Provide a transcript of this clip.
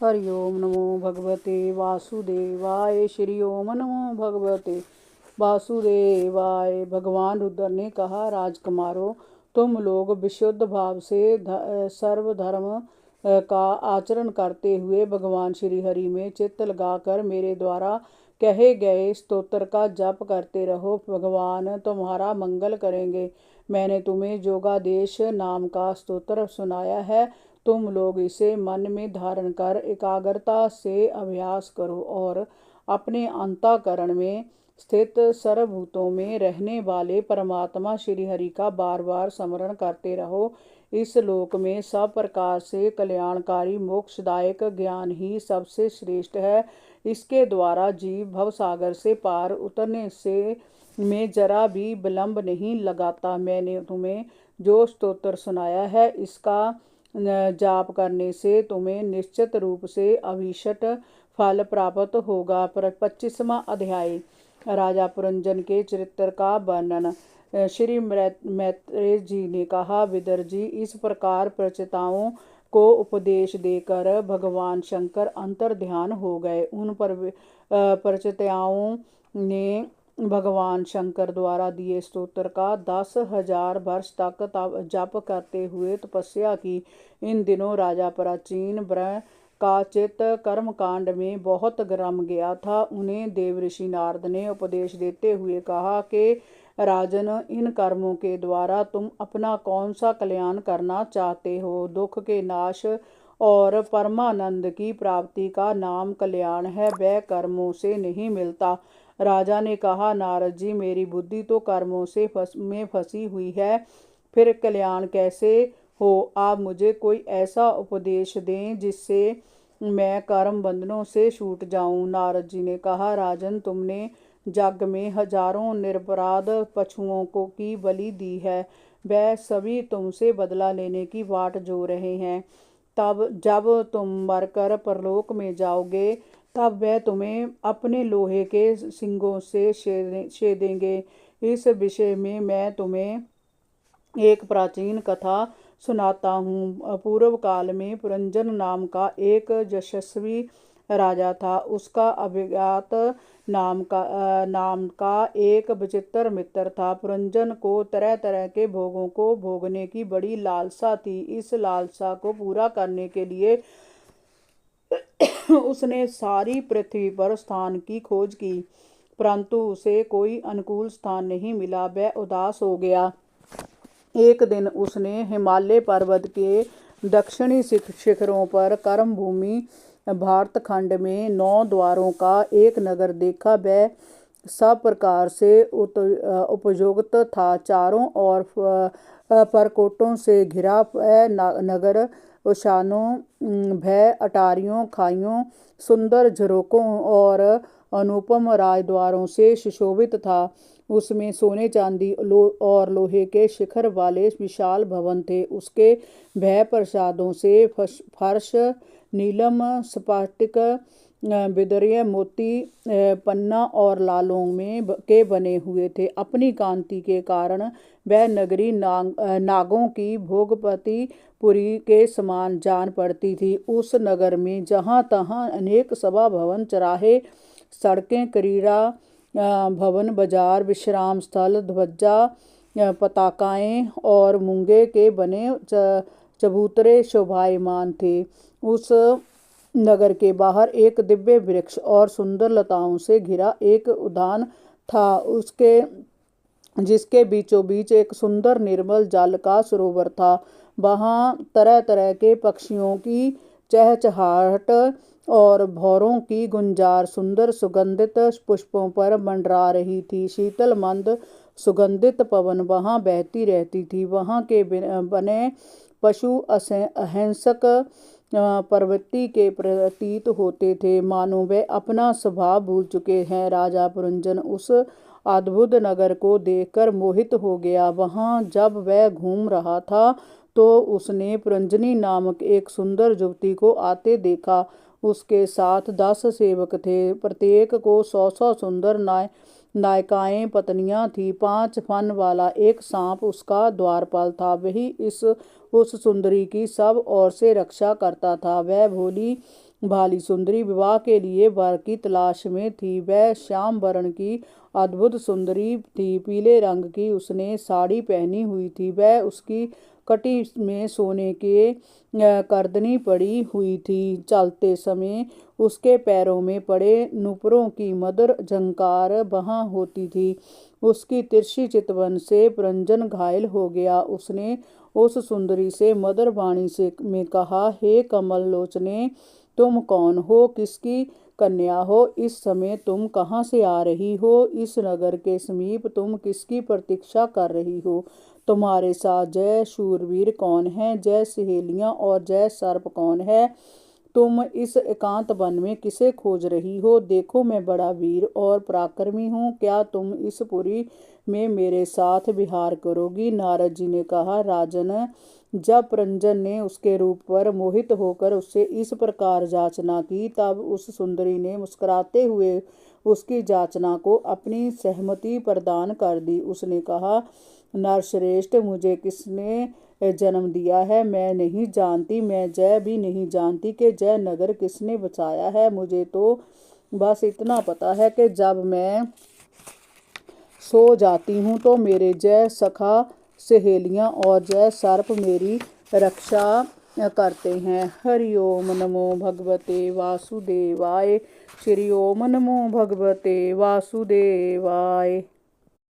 हरि ओम नमो भगवते वासुदेवाय। श्री ओम नमो भगवते वासुदेवाय। भगवान रुद्र ने कहा, राजकुमारों, तुम लोग विशुद्ध भाव से सर्व धर्म का आचरण करते हुए भगवान श्री हरि में चित्त लगाकर मेरे द्वारा कहे गए स्तोत्र का जप करते रहो। भगवान तुम्हारा मंगल करेंगे। मैंने तुम्हें योगादेश नाम का स्तोत्र सुनाया है। तुम लोग इसे मन में धारण कर एकाग्रता से अभ्यास करो और अपने अंतःकरण में स्थित सर्वभूतों में रहने वाले परमात्मा श्री हरि का बार बार स्मरण करते रहो। इस लोक में सब प्रकार से कल्याणकारी मोक्षदायक ज्ञान ही सबसे श्रेष्ठ है। इसके द्वारा जीव भवसागर से पार उतरने से में जरा भी विलंब नहीं लगाता। मैंने तुम्हें जो स्तोत्र सुनाया है, इसका जाप करने से तुम्हें निश्चित रूप से अभिष्ट फल प्राप्त होगा। 25वां अध्याय। राजा पुरंजन के चरित्र का वर्णन। श्री मैत्रेय जी ने कहा, विदर जी, इस प्रकार प्रचेताओं को उपदेश देकर भगवान शंकर अंतर ध्यान हो गए। उन पर प्रचेताओं ने भगवान शंकर द्वारा दिए स्तोत्र का 10,000 वर्ष तक जप करते हुए तपस्या की। इन दिनों राजा प्राचीन ब्रह्म का चित्त कर्मकांड में बहुत रम गया था। उन्हें देवऋषि नारद ने उपदेश देते हुए कहा कि राजन, इन कर्मों के द्वारा तुम अपना कौन सा कल्याण करना चाहते हो? दुख के नाश और परमानंद की प्राप्ति का नाम कल्याण है, वह कर्मों से नहीं मिलता। राजा ने कहा, नारद जी, मेरी बुद्धि तो कर्मों से फंसी हुई है, फिर कल्याण कैसे हो? आप मुझे कोई ऐसा उपदेश दें जिससे मैं कर्म बंधनों से छूट जाऊं। नारद जी ने कहा, राजन, तुमने जग में हजारों निरपराध पशुओं को की बलि दी है। वह सभी तुमसे बदला लेने की वाट जो रहे हैं। तब जब तुम मरकर परलोक में जाओगे, तब वह तुम्हें अपने लोहे के सिंगों से छेदेंगे। इस विषय में मैं तुम्हें एक प्राचीन कथा सुनाता हूँ। पूर्व काल में पुरंजन नाम का एक यशस्वी राजा था। उसका अभिज्ञात नाम का एक विचित्र मित्र था। पुरंजन को तरह तरह के भोगों को भोगने की बड़ी लालसा थी। इस लालसा को पूरा करने के लिए उसने सारी पृथ्वी पर स्थान की खोज की, परंतु उसे कोई अनुकूल स्थान नहीं मिला। वह उदास हो गया। एक दिन उसने हिमालय पर्वत के दक्षिणी शिखरों पर कर्म भूमि भारतखंड में 9 द्वारों का एक नगर देखा। वह सब प्रकार से उपयुक्त था। चारों ओर परकोटों से घिरा नगर उशानों, भय अटारियों, खाइयों, सुंदर झरोकों और अनुपम राजद्वारों से सुशोभित था। उसमें सोने चांदी और लोहे के शिखर वाले विशाल भवन थे। उसके भय प्रसादों से फर्श नीलम, स्फटिक, बिदरिया, मोती, पन्ना और लालों में के बने हुए थे। अपनी कांति के कारण वह नगरी नागों की भोगपति पुरी के समान जान पड़ती थी। उस नगर में जहाँ तहाँ अनेक सभा भवन, चराहे, सड़कें, क्रीड़ा भवन, बाजार, विश्राम स्थल, ध्वजा पताकाएं और मूंगे के बने चबूतरे शोभायमान थे। उस नगर के बाहर एक दिव्य वृक्ष और सुंदर लताओं से घिरा एक उद्यान था, जिसके बीचों बीच एक सुंदर निर्मल जल का सरोवर था। वहाँ तरह तरह के पक्षियों की चहचहाहट और भौरों की गुंजार सुंदर सुगंधित पुष्पों पर मंडरा रही थी। शीतल मंद सुगंधित पवन वहाँ बहती रहती थी। वहाँ के बने पशु अहिंसक प्रवृत्ति के प्रतीत होते थे, मानो वे अपना स्वभाव भूल चुके हैं। राजा पुरंजन उस अद्भुत नगर को देखकर मोहित हो गया। वहाँ जब वह घूम रहा था तो उसने पुरंजनी नामक एक सुंदर युवती को आते देखा। उसके साथ 10 सेवक थे। प्रत्येक को 100 सुंदर नायिकाएं पत्नियां थी। 5 फन वाला एक सांप उसका द्वारपाल था। वही उस सुंदरी की सब ओर से रक्षा करता था। वह भोली भाली सुंदरी विवाह के लिए वर की तलाश में थी। वह श्याम वर्ण की अद्भुत सुंदरी थी। पीले रंग की उसने साड़ी पहनी हुई थी। वह उसकी कटी में सोने के करदनी पड़ी हुई थी। चलते समय उसके पैरों में पड़े नुपुरों की मधुर झंकार वहां होती थी। उसकी तिरछी चितवन से पुरंजन घायल हो गया। उसने उस सुंदरी से मधुर वाणी से में कहा, हे कमल लोचने, तुम कौन हो? किसकी कन्या हो? इस समय तुम कहाँ से आ रही हो? इस नगर के समीप तुम किसकी प्रतीक्षा कर रही हो? तुम्हारे साथ जय शूरवीर कौन है? जय सहेलियां और जय सर्प कौन है? तुम इस एकांत वन में किसे खोज रही हो? देखो, मैं बड़ा वीर और पराक्रमी हूँ। क्या तुम इस पुरी में मेरे साथ विहार करोगी? नारद जी ने कहा, राजन, जब पुरंजन ने उसके रूप पर मोहित होकर उससे इस प्रकार जाचना की, तब उस सुंदरी ने मुस्कुराते हुए उसकी जाचना को अपनी सहमति प्रदान कर दी। उसने कहा, नरश्रेष्ठ, मुझे किसने जन्म दिया है मैं नहीं जानती। मैं जय भी नहीं जानती कि जय नगर किसने बचाया है। मुझे तो बस इतना पता है कि जब मैं सो जाती हूँ तो मेरे जय सखा, सहेलियाँ और जय सर्प मेरी रक्षा करते हैं। हरि ओम नमो भगवते वासुदेवाय। श्री ओम नमो भगवते वासुदेवाय।